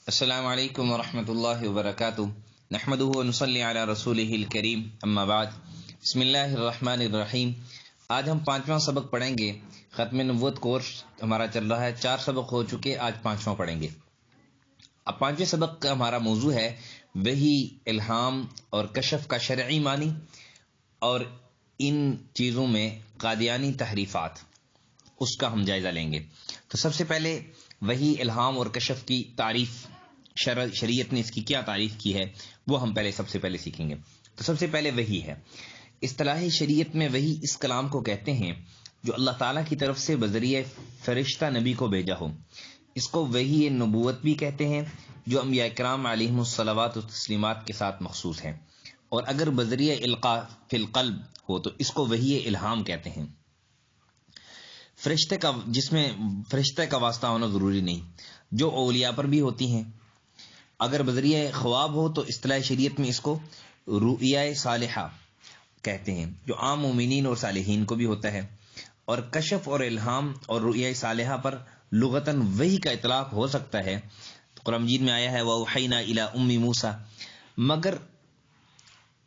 السلام علیکم ورحمۃ اللہ وبرکاتہ نحمدہ ونصلی علی رسولہ الکریم اما بعد بسم اللہ الرحمن الرحیم۔ آج ہم 5واں سبق پڑھیں گے۔ ختم نبوت کورس ہمارا چل رہا ہے، 4 سبق ہو چکے، آج 5واں پڑھیں گے۔ اب 5ویں سبق کا ہمارا موضوع ہے وحی، الہام اور کشف کا شرعی معنی اور ان چیزوں میں قادیانی تحریفات، اس کا ہم جائزہ لیں گے۔ تو سب سے پہلے وحی، الہام اور کشف کی تعریف، شریعت نے اس کی کیا تعریف کی ہے وہ ہم سب سے پہلے سیکھیں گے۔ تو سب سے پہلے وحی ہے۔ اصطلاحی شریعت میں وحی اس کلام کو کہتے ہیں جو اللہ تعالیٰ کی طرف سے بذریعہ فرشتہ نبی کو بھیجا ہو۔ اس کو وحی نبوت بھی کہتے ہیں جو انبیاء کرام علیہم الصلوات و تسلیمات کے ساتھ مخصوص ہے، اور اگر بذریعہ القاء فی القلب ہو تو اس کو وحی الہام کہتے ہیں۔ جس میں فرشتے کا واسطہ ہونا ضروری نہیں، جو اولیاء پر بھی ہوتی ہیں۔ اگر بذریعہ خواب ہو تو اصطلاح شریعت میں اس کو رؤیا صالحہ کہتے ہیں، جو عام مومنین اور صالحین کو بھی ہوتا ہے۔ اور کشف اور الہام اور رؤیا صالحہ پر لغتاً وحی کا اطلاق ہو سکتا ہے۔ قرآن مجید میں آیا ہے وَأَوْحَيْنَا إِلَىٰ أُمِّ مُوسَىٰ، مگر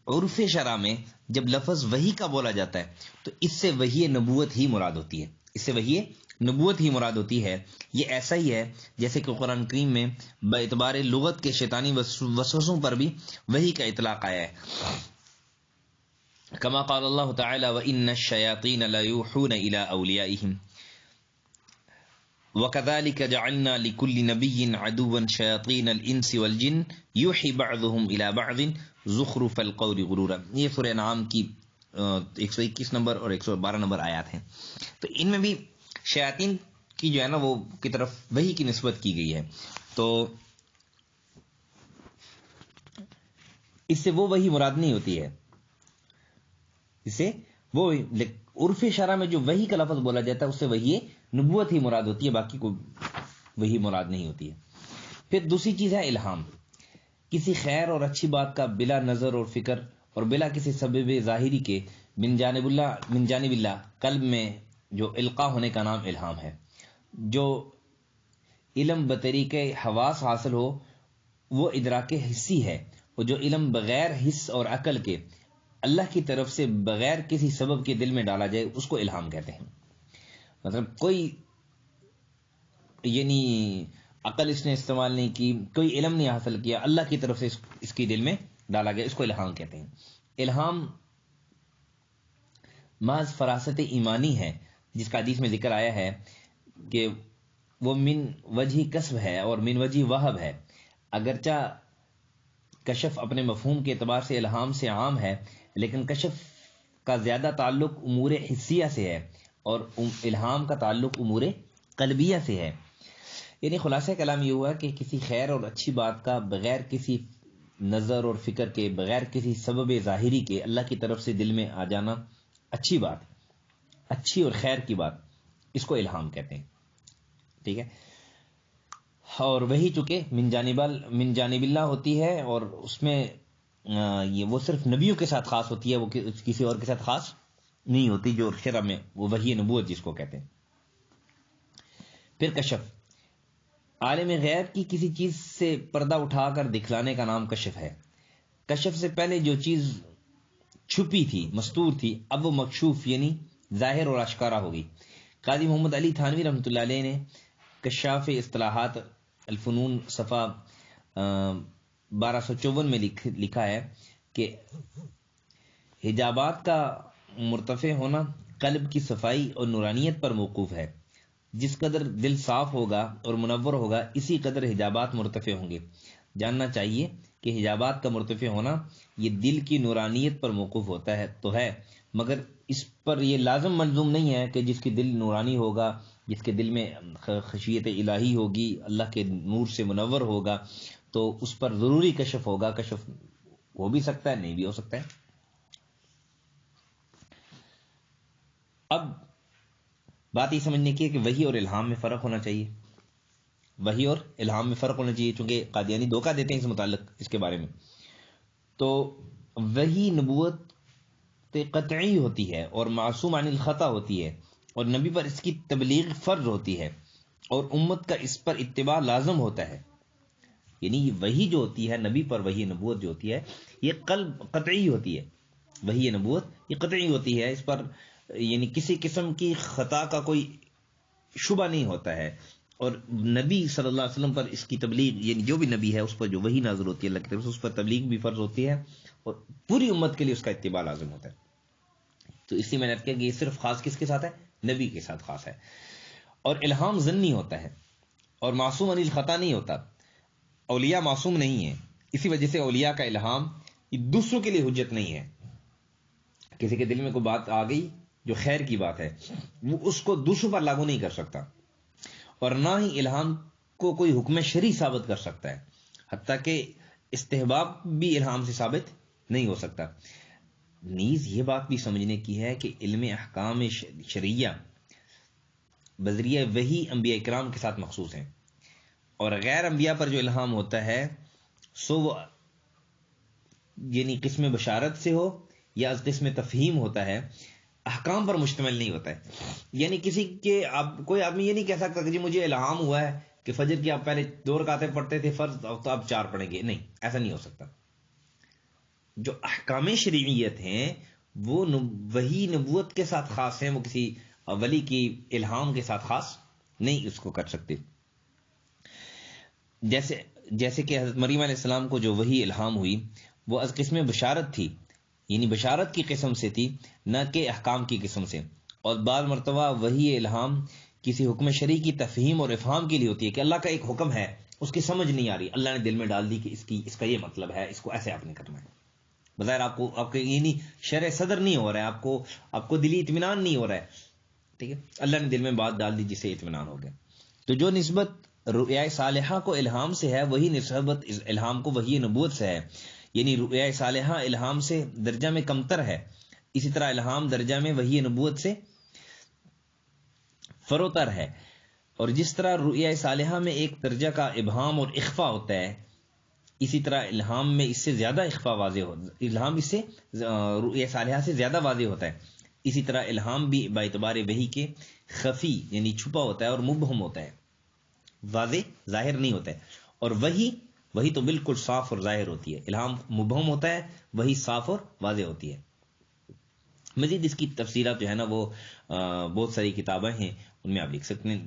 عرف شرع میں جب لفظ وحی کا بولا جاتا ہے تو اس سے وحی نبوت ہی مراد ہوتی ہے، اس سے وحی نبوت ہی مراد ہوتی ہے۔ یہ ایسا ہی ہے جیسے کہ قرآن کریم میں باعتبار لغت کے شیطانی وسوسوں پر بھی وحی کا اطلاق آیا ہے، کما قال اللہ تعالی وَإِنَّ الشَّيَاطِينَ لَيُوحُونَ إِلَىٰ أَوْلِيَائِهِمْ وَكَذَلِكَ جَعَلْنَا لِكُلِّ نَبِيٍّ عَدُوًّا شَيَاطِينَ الْإِنسِ وَالْجِنِّ يُوحِي بَعْضُهُمْ إِلَىٰ بَعْضٍ زُخْرُفَ الْقَوْلِ غُرُورًا۔ یہ سورہ انعام کی 121 نمبر اور 112 نمبر آیات ہیں۔ تو ان میں بھی شیاطین کی جو ہے نا وہ کی طرف وحی کی نسبت کی گئی ہے۔ تو اس سے وہ وحی مراد نہیں ہوتی ہے، اس سے وہ عرف شرع میں جو وحی کا لفظ بولا جاتا ہے اس سے وحی نبوت ہی مراد ہوتی ہے، باقی کوئی وحی مراد نہیں ہوتی ہے۔ پھر دوسری چیز ہے الہام، کسی خیر اور اچھی بات کا بلا نظر اور فکر اور بلا کسی سبب ظاہری کے من جانب اللہ قلب میں جو القاء ہونے کا نام الہام ہے۔ جو علم بطریق حواس حاصل ہو وہ ادراک حسی ہے، اور جو علم بغیر حس اور عقل کے اللہ کی طرف سے بغیر کسی سبب کے دل میں ڈالا جائے اس کو الہام کہتے ہیں۔ مطلب کوئی یعنی عقل اس نے استعمال نہیں کی، کوئی علم نہیں حاصل کیا، اللہ کی طرف سے اس کی دل میں ڈالا گیا، اس کو الہام کہتے ہیں۔ الہام محض فراست ایمانی ہے، جس کا حدیث میں ذکر آیا ہے کہ وہ من وجہ کسب ہے اور من وجہ وہب ہے۔ اگرچہ کشف اپنے مفہوم کے اعتبار سے الہام سے عام ہے، لیکن کشف کا زیادہ تعلق امور حسیہ سے ہے اور الہام کا تعلق امور قلبیہ سے ہے۔ یعنی خلاصہ کلام یہ ہوا کہ کسی خیر اور اچھی بات کا بغیر کسی نظر اور فکر کے، بغیر کسی سبب ظاہری کے اللہ کی طرف سے دل میں آ جانا، اچھی بات، اچھی اور خیر کی بات، اس کو الہام کہتے ہیں۔ ٹھیک ہے۔ اور وہی چونکہ من جانب اللہ ہوتی ہے، اور اس میں یہ وہ صرف نبیوں کے ساتھ خاص ہوتی ہے، وہ کسی اور کے ساتھ خاص نہیں ہوتی، جو شرع میں وہ وحی نبوت جس کو کہتے ہیں۔ پھر کشف، عالم غیب کی کسی چیز سے پردہ اٹھا کر دکھلانے کا نام کشف ہے۔ کشف سے پہلے جو چیز چھپی تھی، مستور تھی، اب وہ مکشوف یعنی ظاہر اور اشکارا ہوگی۔ قاضی محمد علی تھانوی رحمۃ اللہ علیہ نے کشاف اصطلاحات الفنون صفحہ 1254 میں لکھا ہے کہ حجابات کا مرتفع ہونا قلب کی صفائی اور نورانیت پر موقوف ہے۔ جس قدر دل صاف ہوگا اور منور ہوگا اسی قدر حجابات مرتفع ہوں گے۔ جاننا چاہیے کہ حجابات کا مرتفع ہونا یہ دل کی نورانیت پر موقوف ہوتا ہے تو ہے، مگر اس پر یہ لازم ملزوم نہیں ہے کہ جس کی دل نورانی ہوگا، جس کے دل میں خشیت الہی ہوگی، اللہ کے نور سے منور ہوگا، تو اس پر ضروری کشف ہوگا۔ کشف ہو بھی سکتا ہے، نہیں بھی ہو سکتا ہے۔ اب بات یہ سمجھنے کی ہے کہ وحی اور الہام میں فرق ہونا چاہیے، وحی اور الہام میں فرق ہونا چاہیے، چونکہ قادیانی دھوکہ دیتے ہیں اس متعلق، اس کے بارے میں۔ تو وحی نبوت قطعی ہوتی ہے اور معصوم عن الخطا ہوتی ہے، اور نبی پر اس کی تبلیغ فرض ہوتی ہے، اور امت کا اس پر اتباع لازم ہوتا ہے۔ یعنی وہی جو ہوتی ہے نبی پر، وہی نبوت جو ہوتی ہے یہ قلب قطعی ہوتی ہے، وہی نبوت یہ قطعی ہوتی ہے، اس پر یعنی کسی قسم کی خطا کا کوئی شبہ نہیں ہوتا ہے. اور نبی صلی اللہ علیہ وسلم پر اس کی تبلیغ، یعنی جو بھی نبی ہے اس پر جو وحی نازل ہوتی ہے اللہ کی طرف سے، اس پر تبلیغ بھی فرض ہوتی ہے اور پوری امت کے لیے اس کا اتباع لازم ہوتا ہے. تو اسی میں نے کہا کہ یہ صرف خاص کس کے ساتھ ہے؟ نبی کے ساتھ خاص ہے. اور الہام ضمنی ہوتا ہے اور معصوم عن الخطا نہیں ہوتا. اولیاء معصوم نہیں ہیں، اسی وجہ سے اولیاء کا الہام دوسروں کے لیے حجت نہیں ہے. کسی کے دل میں کوئی بات آ گئی جو خیر کی بات ہے، وہ اس کو دوسروں پر لاگو نہیں کر سکتا، اور نہ ہی الہام کو کوئی حکم شرعی ثابت کر سکتا ہے، حتیٰ کہ استحباب بھی الہام سے ثابت نہیں ہو سکتا. نیز یہ بات بھی سمجھنے کی ہے کہ علم احکام شرعیہ بذریعہ وحی انبیاء اکرام کے ساتھ مخصوص ہیں، اور غیر انبیاء پر جو الہام ہوتا ہے سو وہ یعنی قسم بشارت سے ہو یا از قسم تفہیم ہوتا ہے، احکام پر مشتمل نہیں ہوتا ہے. یعنی کسی کے کوئی آدمی یہ نہیں کہہ سکتا کہ جی مجھے الہام ہوا ہے کہ فجر کی آپ پہلے 2 رکعتیں پڑھتے تھے فرض، تو آپ 4 پڑھیں گے. نہیں، ایسا نہیں ہو سکتا. جو احکام شرعیت ہیں وہ وہی نبوت کے ساتھ خاص ہیں، وہ کسی ولی کی الہام کے ساتھ خاص نہیں اس کو کر سکتے. جیسے کہ حضرت مریم علیہ السلام کو جو وہی الہام ہوئی وہ از قسم بشارت تھی، یعنی بشارت کی قسم سے تھی، نہ کہ احکام کی قسم سے. اور بعض مرتبہ وہی الہام کسی حکم شرعی کی تفہیم اور افہام کے لیے ہوتی ہے کہ اللہ کا ایک حکم ہے، اس کی سمجھ نہیں آ رہی، اللہ نے دل میں ڈال دی کہ اس کا یہ مطلب ہے، اس کو ایسے آپ نے کرنا ہے. بظاہر آپ کو یعنی شرح صدر نہیں ہو رہا ہے، آپ کو دلی اطمینان نہیں ہو رہا ہے، ٹھیک ہے، اللہ نے دل میں بات ڈال دی جسے اطمینان ہو گیا. تو جو نسبت رؤیا صالحہ کو الہام سے ہے وہی نسبت الہام کو وحی نبوت سے ہے. یعنی رؤیا صالحہ الہام سے درجہ میں کمتر ہے، اسی طرح الہام درجہ میں وحی نبوت سے فروتر ہے. اور جس طرح رؤیا صالحہ میں ایک درجہ کا ابہام اور اخفا ہوتا ہے، اسی طرح الہام میں اس سے زیادہ اخفا واضح ہوتا ہے، الہام اس سے رؤیا صالحہ سے زیادہ واضح ہوتا ہے. اسی طرح الہام بھی باعتبار وحی کے خفی یعنی چھپا ہوتا ہے اور مبہم ہوتا ہے، واضح ظاہر نہیں ہوتا ہے. اور وہی تو بالکل صاف اور ظاہر ہوتی ہے. الہام مبہم ہوتا ہے، وہی صاف اور واضح ہوتی ہے. مزید اس کی تفسیرات جو ہے نا وہ بہت ساری کتابیں ہیں، ان میں آپ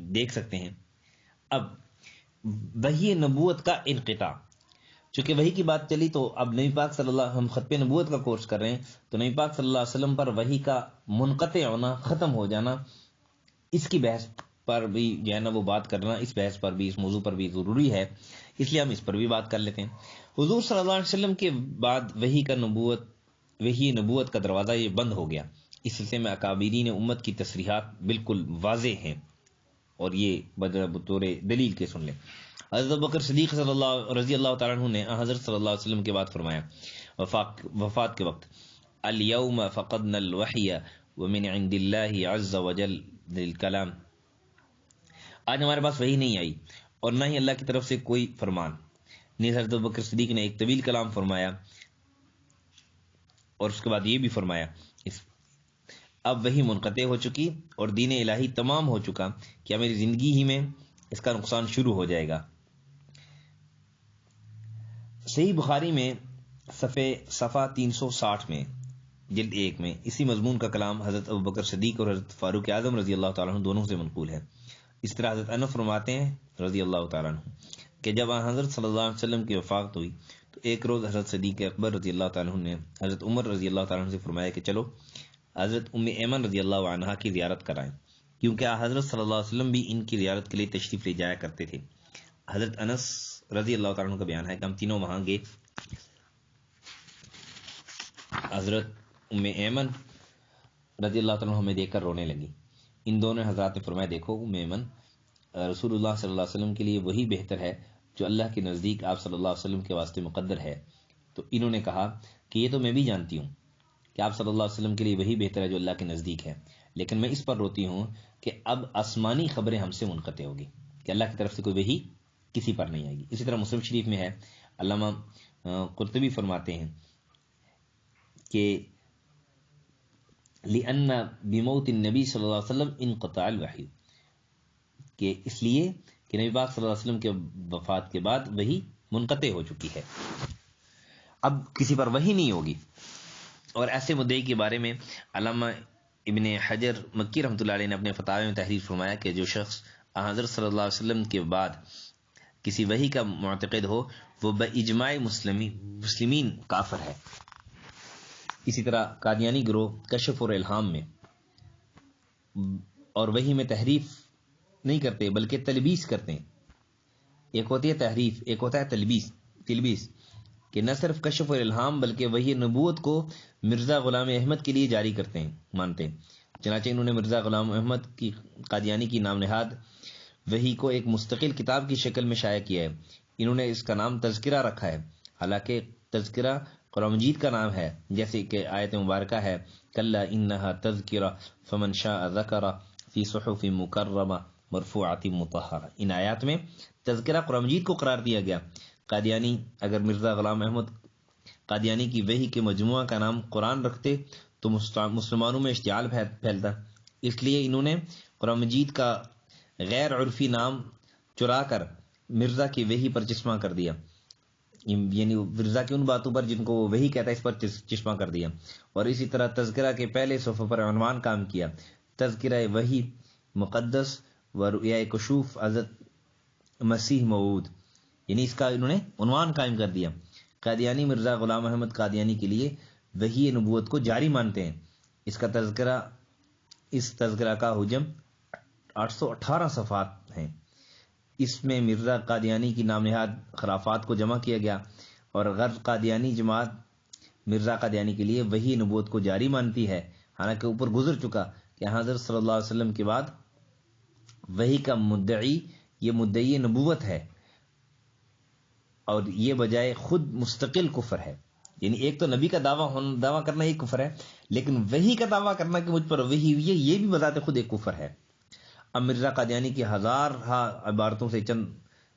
دیکھ سکتے ہیں. اب وحی نبوت کا انقطاع، چونکہ وحی کی بات چلی تو اب نبی پاک صلی اللہ، ہم ختم نبوت کا کورس کر رہے ہیں، تو نبی پاک صلی اللہ علیہ وسلم پر وحی کا منقطع ہونا، ختم ہو جانا، اس کی بحث پر بھی جو ہے نا وہ بات کرنا، اس بحث پر بھی، اس موضوع پر بھی ضروری ہے، اس لیے ہم اس پر بھی بات کر لیتے ہیں. حضور صلی اللہ علیہ وسلم کے بعد وحی نبوت کا دروازہ یہ بند ہو گیا. اس سلسلے میں اکابرین امت کی تصریحات بالکل واضح ہیں، اور یہ بطور دلیل کے سن لیں. حضرت ابوبکر صدیق رضی اللہ تعالیٰ عنہ نے حضرت صلی اللہ علیہ وسلم کے بعد فرمایا وفات کے وقت، الیوم فقدنا الوحی ومن عند اللہ عز وجل للکلام، آج ہمارے پاس وحی نہیں آئی اور نہ ہی اللہ کی طرف سے کوئی فرمان. نیز حضرت ابوبکر صدیق نے ایک طویل کلام فرمایا اور اس کے بعد یہ بھی فرمایا اب وحی منقطع ہو چکی اور دین الہی تمام ہو چکا، کیا میری زندگی ہی میں اس کا نقصان شروع ہو جائے گا. صحیح بخاری میں صفحہ 360 میں جلد 1 میں اسی مضمون کا کلام حضرت ابوبکر صدیق اور حضرت فاروق اعظم رضی اللہ تعالیٰ عنہ دونوں سے منقول ہے. اس طرح حضرت انس فرماتے ہیں رضی اللہ تعالیٰ عنہ کہ جب حضرت صلی اللہ علیہ وسلم کی وفات ہوئی تو ایک روز حضرت صدیق اکبر رضی اللہ تعالیٰ عنہ نے حضرت عمر رضی اللہ تعالیٰ عنہ سے فرمایا کہ چلو حضرت ام ایمن رضی اللہ عنہا کی زیارت کرائیں، کیونکہ حضرت صلی اللہ علیہ وسلم بھی ان کی زیارت کے لیے تشریف لے جایا کرتے تھے. حضرت انس رضی اللہ تعالیٰ عنہ کا بیان ہے کہ ہم تینوں وہاں گئے. حضرت ام ایمن رضی اللہ تعالیٰ عنہ ہمیں دیکھ کر رونے لگی. ان دونوں حضرات نے فرمایا دیکھو ام ایمن، رسول اللہ صلی اللہ علیہ وسلم کے لیے وہی بہتر ہے جو اللہ کے نزدیک آپ صلی اللہ علیہ وسلم کے واسطے مقدر ہے. تو انہوں نے کہا کہ یہ تو میں بھی جانتی ہوں کہ آپ صلی اللہ علیہ وسلم کے لیے وہی بہتر ہے جو اللہ کے نزدیک ہے، لیکن میں اس پر روتی ہوں کہ اب آسمانی خبریں ہم سے منقطع ہوگی، کہ اللہ کی طرف سے کوئی وحی کسی پر نہیں آئے گی. اسی طرح مسلم شریف میں ہے، علامہ قرطبی فرماتے ہیں کہ لأن بموت النبی صلی اللہ علیہ وسلم انقطاع الوحی، کہ اس لیے کہ نبی پاک صلی اللہ علیہ وسلم کے وفات کے بعد وحی منقطع ہو چکی ہے، اب کسی پر وحی نہیں ہوگی۔ اور ایسے مدعی کے بارے میں علامہ ابن حجر مکی رحمۃ اللہ علیہ نے اپنے فتاوی میں تحریر فرمایا کہ جو شخص حضرت صلی اللہ علیہ وسلم کے بعد کسی وحی کا معتقد ہو وہ باجماع مسلمین کافر ہے۔ اسی طرح قادیانی گروہ کشف اور الہام میں اور وحی میں تحریف نہیں کرتے بلکہ تلبیس کرتے ہیں۔ ایک ہوتی ہے تحریف، ایک ہوتا ہے تلبیس، کہ نہ صرف کشف اور الہام بلکہ وحی نبوت کو مرزا غلام احمد کے لیے جاری کرتے ہیں، مانتے ہیں۔ چنانچہ انہوں نے مرزا غلام احمد کی قادیانی کی نام نہاد وحی کو ایک مستقل کتاب کی شکل میں شائع کیا ہے۔ انہوں نے اس کا نام تذکرہ رکھا ہے، حالانکہ تذکرہ قرآن مجید کا نام ہے، جیسے کہ آیت مبارکہ ہے کلا انہا تذکرہ فمن شاء ذکر فی صحف مکرمہ مرفوعۃ مطہرہ۔ ان آیات میں تذکرہ قرآن مجید کو قرار دیا گیا۔ قادیانی اگر مرزا غلام احمد قادیانی کی وحی کے مجموعہ کا نام قرآن رکھتے تو مسلمانوں میں اشتعال پھیلتا، اس لیے انہوں نے قرآن مجید کا غیر عرفی نام چرا کر مرزا کی وحی پر چشمہ کر دیا، یعنی مرزا کی ان باتوں پر جن کو وہ وحی کہتا ہے اس پر چشمہ کر دیا، اور اسی طرح تذکرہ کے پہلے صفحے پر عنوان کام کیا تذکرہ وحی مقدس و رؤیا کشوف حضرت مسیح موعود، یعنی اس کا انہوں نے عنوان قائم کر دیا۔ قادیانی مرزا غلام احمد قادیانی کے لیے وحی نبوت کو جاری مانتے ہیں۔ اس تذکرہ کا حجم 818 صفحات ہیں۔ اس میں مرزا قادیانی کی نام نہاد خرافات کو جمع کیا گیا، اور غرب قادیانی جماعت مرزا قادیانی کے لیے وحی نبوت کو جاری مانتی ہے، حالانکہ اوپر گزر چکا کہ حضرت صلی اللہ علیہ وسلم کے بعد وحی کا مدعی یہ مدعی نبوت ہے، اور یہ بجائے خود مستقل کفر ہے۔ یعنی ایک تو نبی کا دعویٰ کرنا یہ کفر ہے، لیکن وحی کا دعویٰ کرنا کہ مجھ پر وحی ہوئی ہے یہ بھی بذات خود ایک کفر ہے۔ اب مرزا قادیانی کی ہزارہ عبارتوں سے چند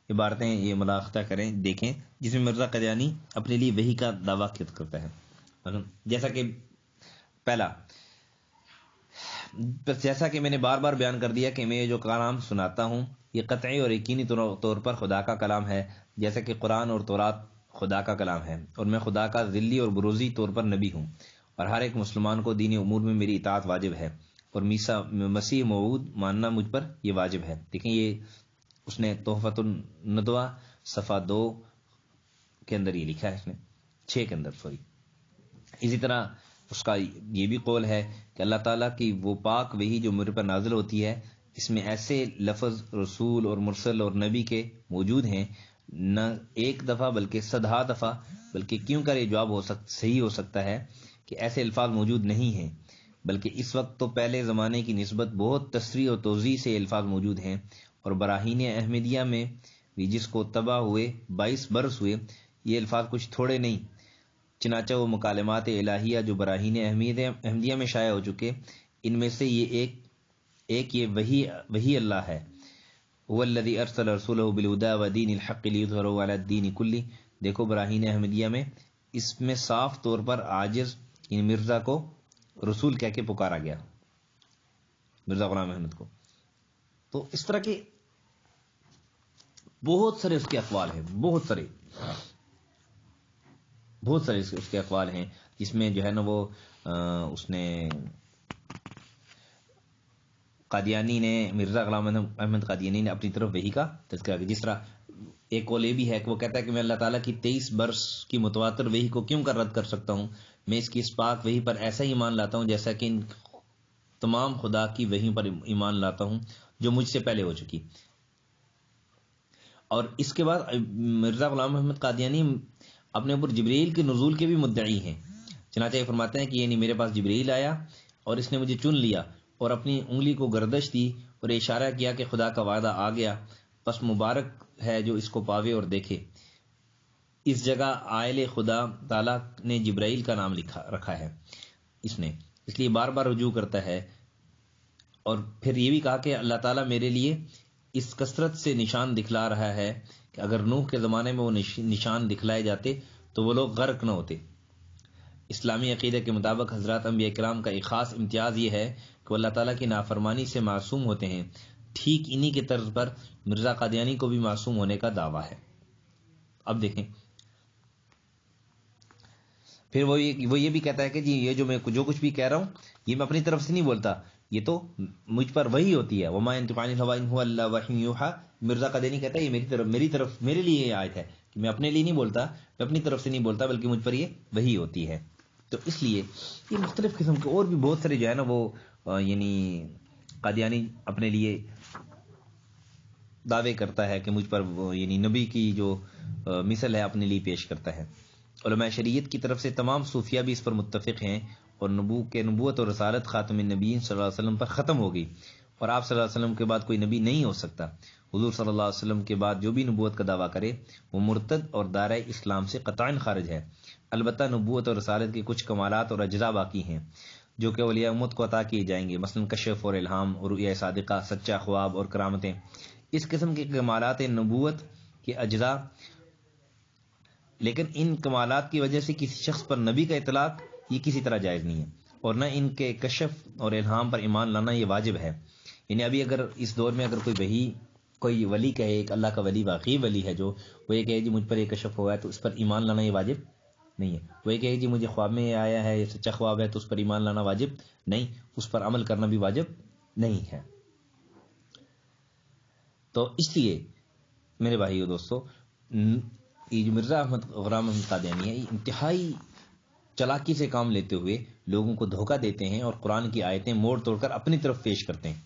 عبارتیں یہ ملاحظہ کریں، دیکھیں، جس میں مرزا قادیانی اپنے لیے وحی کا دعویٰ کرتا ہے۔ جیسا کہ پہلا، جیسا کہ میں نے بار بار بیان کر دیا کہ میں یہ جو کلام سناتا ہوں یہ قطعی اور یقینی طور پر خدا کا کلام ہے، جیسا کہ قرآن اور تورات خدا کا کلام ہے، اور میں خدا کا ذلی اور بروزی طور پر نبی ہوں، اور ہر ایک مسلمان کو دینی امور میں میری اطاعت واجب ہے، اور مسیح موعود ماننا مجھ پر یہ واجب ہے۔ دیکھیں یہ اس نے تحفۃ الندوہ صفحہ 2 کے اندر یہ لکھا ہے، اس نے 6 کے اندر اسی طرح اس کا یہ بھی قول ہے کہ اللہ تعالیٰ کی وہ پاک وحی جو میرے پر نازل ہوتی ہے اس میں ایسے لفظ رسول اور مرسل اور نبی کے موجود ہیں، نہ ایک دفعہ بلکہ صدہا دفعہ، بلکہ کیوں کر یہ جواب صحیح ہو سکتا ہے کہ ایسے الفاظ موجود نہیں ہیں، بلکہ اس وقت تو پہلے زمانے کی نسبت بہت تصریح اور توضیح سے الفاظ موجود ہیں، اور براہین احمدیہ میں بھی جس کو تباہ ہوئے 22 برس ہوئے یہ الفاظ کچھ تھوڑے نہیں، چنانچہ وہ مکالمات الہیہ جو براہین احمدیہ میں شائع ہو چکے ان میں سے یہ ایک یہ وحی اللہ ہے، هو الذی ارسل رسولہ بالہدی ودین الحق لیظہرہ علی الدین کلہ۔ دیکھو براہین احمدیہ میں اس میں صاف طور پر عاجز یعنی مرزا کو رسول کہہ کے پکارا گیا، مرزا غلام احمد کو۔ تو اس طرح کے بہت سارے اس کے اقوال ہیں، بہت سارے اس کے اقوال ہیں، جس میں جو ہے نا وہ اس نے قادیانی نے مرزا غلام احمد قادیانی نے اپنی طرف وحی کا تذکرہ کیا۔ جس طرح ایک قول یہ بھی ہے کہ وہ کہتا ہے کہ میں اللہ تعالیٰ کی 23 برس کی متواتر وحی کو کیوں کر رد کر سکتا ہوں، میں اس کی اس پاک وحی پر ایسا ہی ایمان لاتا ہوں جیسا کہ ان تمام خدا کی وحیوں پر ایمان لاتا ہوں جو مجھ سے پہلے ہو چکی۔ اور اس کے بعد مرزا غلام احمد قادیانی اپنے اوپر جبریل کے نزول کے بھی مدعی ہیں، چنانچہ یہ فرماتے ہیں کہ یعنی میرے پاس جبریل آیا اور اس نے مجھے چن لیا اور اپنی انگلی کو گردش دی اور اشارہ کیا کہ خدا کا وعدہ آ گیا، پس مبارک ہے جو اس کو پاوے اور دیکھے۔ اس جگہ عائل خدا تعالیٰ نے جبرائیل کا نام رکھا ہے، اس لیے بار بار رجوع کرتا ہے، اور پھر یہ بھی کہا کہ اللہ تعالیٰ میرے لیے اس کثرت سے نشان دکھلا رہا ہے کہ اگر نوح کے زمانے میں وہ نشان دکھلائے جاتے تو وہ لوگ غرق نہ ہوتے۔ اسلامی عقیدہ کے مطابق حضرات انبیاء کرام کا ایک خاص امتیاز یہ ہے کہ وہ اللہ تعالیٰ کی نافرمانی سے معصوم ہوتے ہیں، ٹھیک انہی کے طرز پر مرزا قادیانی کو بھی معصوم ہونے کا دعویٰ ہے۔ اب دیکھیں پھر وہ یہ بھی کہتا ہے کہ جی یہ جو میں جو کچھ بھی کہہ رہا ہوں یہ میں اپنی طرف سے نہیں بولتا، یہ تو مجھ پر وحی ہوتی ہے، وما ينطق عن الهوى ان هو الا وحی یوحى۔ مرزا قادیانی کہتا ہے یہ میری طرف میرے لیے یہ آیت ہے کہ میں اپنے لیے نہیں بولتا، میں اپنی طرف سے نہیں بولتا، بلکہ مجھ پر یہ وحی ہوتی ہے۔ تو اس لیے یہ مختلف قسم کے اور بھی بہت سارے جو ہے نا وہ یعنی قادیانی اپنے لیے دعوے کرتا ہے کہ مجھ پر یعنی نبی کی جو مثل ہے اپنے لیے پیش کرتا ہے۔ علماء شریعت کی طرف سے تمام صوفیہ بھی اس پر متفق ہیں، اور نبوت اور رسالت خاتم النبیین صلی اللہ علیہ وسلم پر ختم ہو گئی، اور آپ صلی اللہ علیہ وسلم کے بعد کوئی نبی نہیں ہو سکتا۔ حضور صلی اللہ علیہ وسلم کے بعد جو بھی نبوت کا دعویٰ کرے وہ مرتد اور دائرہ اسلام سے قطعاً خارج ہے۔ البتہ نبوت اور رسالت کے کچھ کمالات اور اجزاء باقی ہیں جو کہ اولیاء امت کو عطا کیے جائیں گے، مثلا کشف اور الہام اور رؤیا صادقہ، سچا خواب اور کرامتیں۔ اس قسم کے کمالات نبوت کے اجزاء، لیکن ان کمالات کی وجہ سے کسی شخص پر نبی کا اطلاق یہ کسی طرح جائز نہیں ہے، اور نہ ان کے کشف اور الہام پر ایمان لانا یہ واجب ہے۔ یعنی ابھی اگر اس دور میں اگر کوئی ولی کہے، ایک اللہ کا ولی واقعی ولی ہے جو وہ یہ کہے جی مجھ پر یہ کشف ہوا ہے تو اس پر ایمان لانا یہ واجب نہیں ہے۔ وہ یہ کہے جی مجھے خواب میں یہ آیا ہے، یہ سچا خواب ہے، تو اس پر ایمان لانا واجب نہیں، اس پر عمل کرنا بھی واجب نہیں ہے۔ تو اس لیے میرے بھائیو دوستو، یہ جو مرزا احمد غلام احمد قادیانی ہے یہ انتہائی چلاکی سے کام لیتے ہوئے لوگوں کو دھوکہ دیتے ہیں اور قرآن کی آیتیں موڑ توڑ کر اپنی طرف پیش کرتے ہیں۔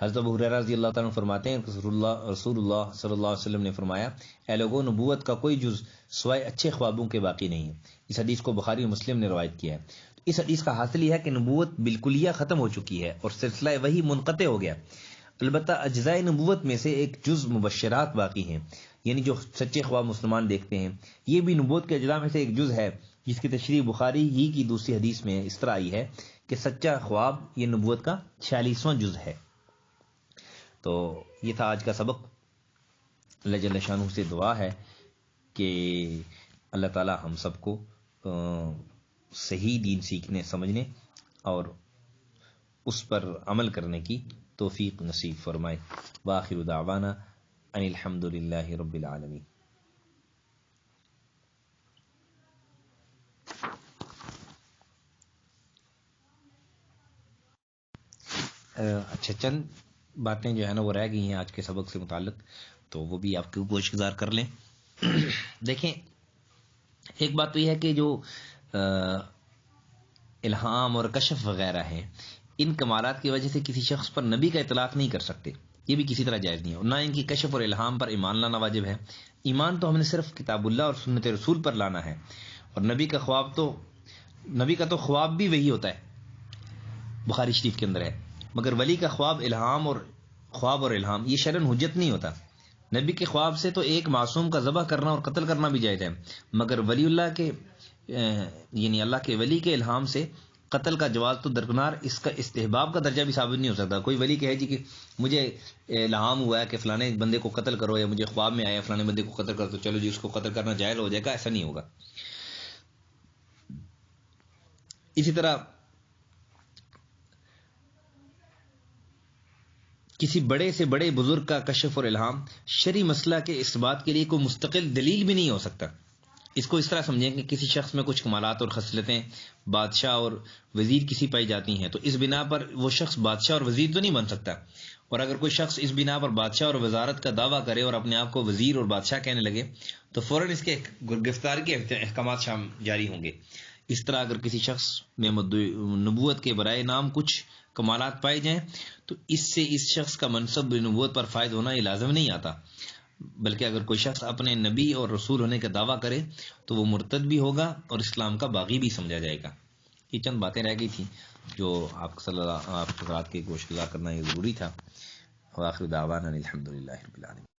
حضرت ابو ہریرہ رضی اللہ تعالیٰ عنہ فرماتے ہیں کہ رسول اللہ صلی اللہ علیہ وسلم نے فرمایا، اے لوگوں، نبوت کا کوئی جز سوائے اچھے خوابوں کے باقی نہیں ہے۔ اس حدیث کو بخاری و مسلم نے روایت کیا ہے۔ اس حدیث کا حاصل یہ ہے کہ نبوت بالکلیہ ختم ہو چکی ہے اور سلسلہ وحی منقطع ہو گیا، البتہ اجزاء نبوت میں سے ایک جز مبشرات باقی ہیں، یعنی جو سچے خواب مسلمان دیکھتے ہیں، یہ بھی نبوت کے اجزاء میں سے ایک جز ہے، جس کی تشریح بخاری ہی کی دوسری حدیث میں اس طرح آئی ہے کہ سچا خواب یہ نبوت کا 46واں جز ہے۔ تو یہ تھا آج کا سبق۔ اللہ جل شانہ سے دعا ہے کہ اللہ تعالی ہم سب کو صحیح دین سیکھنے، سمجھنے اور اس پر عمل کرنے کی توفیق نصیب فرمائے۔ وآخر دعوانا ان الحمد للہ رب العالمین۔ اچھا، چند باتیں جو ہے نا وہ رہ گئی ہیں آج کے سبق سے متعلق، تو وہ بھی آپ کو گوش گزار کر لیں۔ دیکھیں، ایک بات تو یہ ہے کہ جو الہام اور کشف وغیرہ ہیں، ان کمالات کی وجہ سے کسی شخص پر نبی کا اطلاق نہیں کر سکتے، یہ بھی کسی طرح جائز نہیں ہے، اور نہ ان کی کشف اور الہام پر ایمان لانا واجب ہے۔ ایمان تو ہم نے صرف کتاب اللہ اور سنت رسول پر لانا ہے، اور نبی کا تو خواب بھی وہی ہوتا ہے، بخاری شریف کے اندر ہے، مگر ولی کا خواب اور الہام یہ شرعاً حجت نہیں ہوتا۔ نبی کے خواب سے تو ایک معصوم کا ذبح کرنا اور قتل کرنا بھی جائز ہے، مگر ولی اللہ کے یعنی اللہ کے ولی کے الہام سے قتل کا جواز تو درکنار، اس کا استحباب کا درجہ بھی ثابت نہیں ہو سکتا۔ کوئی ولی کہے جی کہ مجھے الہام ہوا ہے کہ فلانے بندے کو قتل کرو، یا مجھے خواب میں آیا فلانے بندے کو قتل کرو، تو چلو جی اس کو قتل کرنا جائز ہو جائے گا، ایسا نہیں ہوگا۔ اسی طرح کسی بڑے سے بڑے بزرگ کا کشف اور الہام شرعی مسئلہ کے اثبات کے لیے کوئی مستقل دلیل بھی نہیں ہو سکتا۔ اس کو اس طرح سمجھیں کہ کسی شخص میں کچھ کمالات اور خصلتیں بادشاہ اور وزیر کسی پائی جاتی ہیں، تو اس بنا پر وہ شخص بادشاہ اور وزیر تو نہیں بن سکتا، اور اگر کوئی شخص اس بنا پر بادشاہ اور وزارت کا دعویٰ کرے اور اپنے آپ کو وزیر اور بادشاہ کہنے لگے تو فوراً اس کے گرفتاری کے احکامات جاری ہوں گے۔ اس طرح اگر کسی شخص میں نبوت کے برائے نام کچھ کمالات پائے جائیں تو اس سے اس شخص کا منصب نبوت پر فائد ہونا یہ لازم نہیں آتا، بلکہ اگر کوئی شخص اپنے نبی اور رسول ہونے کا دعویٰ کرے تو وہ مرتد بھی ہوگا اور اسلام کا باغی بھی سمجھا جائے گا۔ یہ چند باتیں رہ گئی تھیں جو آپ کے گوش گزار کرنا یہ ضروری تھا۔ وآخر دعوانا الحمد للہ رب العالمین۔